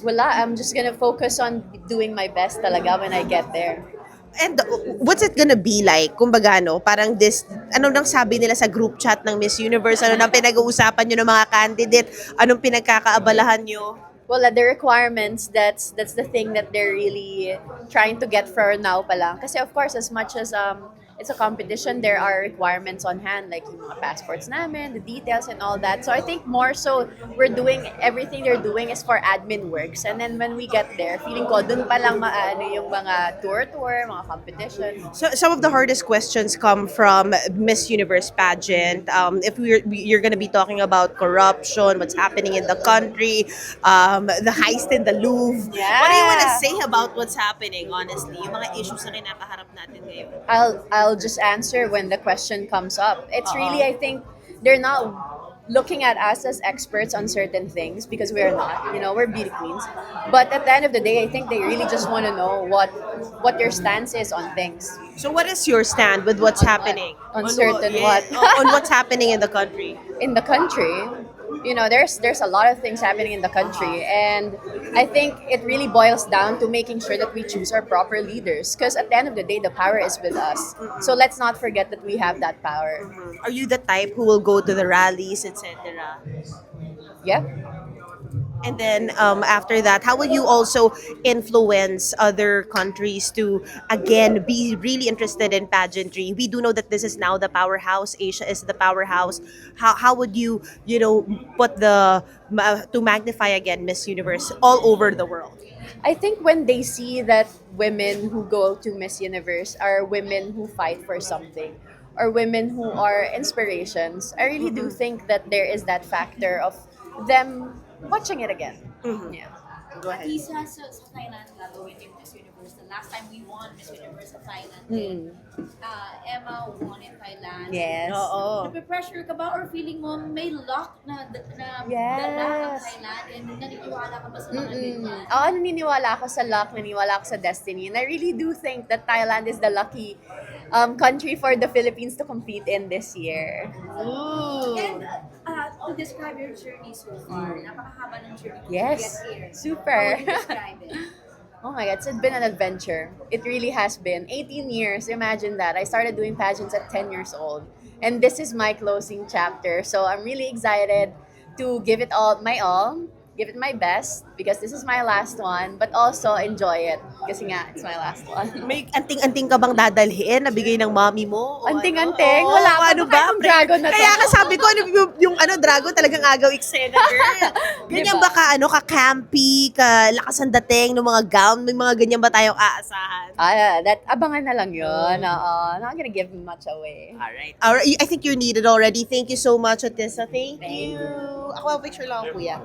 Wala, I'm just gonna focus on doing my best talaga when I get there. And what's it gonna be like? Kumbaga, no, parang this, ano nang sabi nila sa group chat ng Miss Universe? Ano nang pinag-uusapan nyo ng mga candidate? Anong pinagkakaabalahan nyo? Well, the requirements, that's the thing that they're really trying to get for now pa lang. Kasi of course, as much as it's a competition, there are requirements on hand, like yung mga passports namin, the details and all that. So I think more so, we're doing, everything they're doing is for admin works. And then when we get there, feeling ko, dun pa lang maano yung mga tour, mga competition. So some of the hardest questions come from Miss Universe pageant. If you're gonna be talking about corruption, what's happening in the country, the heist in the Louvre. What do you wanna Yeah. say about what's happening, honestly? Yung mga issues na kinakaharap natin ngayon. I'll just answer when the question comes up. It's really, I think they're not looking at us as experts on certain things because we're not. You know, we're beauty queens. But at the end of the day, I think they really just want to know what your stance is on things. So what is your stand with what's happening? On certain what? On what's happening in the country? In the country, you know, there's a lot of things happening in the country, and I think it really boils down to making sure that we choose our proper leaders, because at the end of the day, the power is with us. So let's not forget that we have that power. Are you the type who will go to the rallies, etc.? Yeah. And then after that, how will you also influence other countries to again be really interested in pageantry? We do know that this is now the powerhouse. Asia is the powerhouse. How would you put to magnify again Miss Universe all over the world? I think when they see that women who go to Miss Universe are women who fight for something, or women who are inspirations, I really do think that there is that factor of them watching it again. Yeah. Go ahead. Isa sa Thailand gagawin yung Miss Universe. The last time we won Miss Universe sa Thailand, Emma won in Thailand. Yes. Oo. Nape-pressure ka ba or feeling mo may luck na Yes. dala ang Thailand and naniniwala ka ba sa mga ganyan? Oo, naniniwala ako sa luck, naniniwala ako sa destiny. And I really do think that Thailand is the lucky country for the Philippines to compete in this year. And to describe your journey so far, napakahaba ng journey to Yes. get here. Super. How would you describe it? Oh my God, it's been an adventure. It really has been. 18 years, imagine that. I started doing pageants at 10 years old. And this is my closing chapter. So I'm really excited to give it all, give it my best, because this is my last one, but also enjoy it. Kasi nga, it's my last one. May anting-anting ka bang dadalhin na bigay ng mami mo? O Anting-anting? Oo, Wala pa ano ba kahit yung dragon na to? Kaya nga sabi ko, ano, yung dragon talagang agaw eksena, girl. Ganyan Diba? ba ka-campy, ka-lakas ang dating ng mga gown? May mga ganyan ba tayong aasahan? Abangan na lang yun. Oo. Not gonna give much away. Alright. I think you're needed already. Thank you so much, Atissa. Thank you. Ako, picture lang ako, kuya.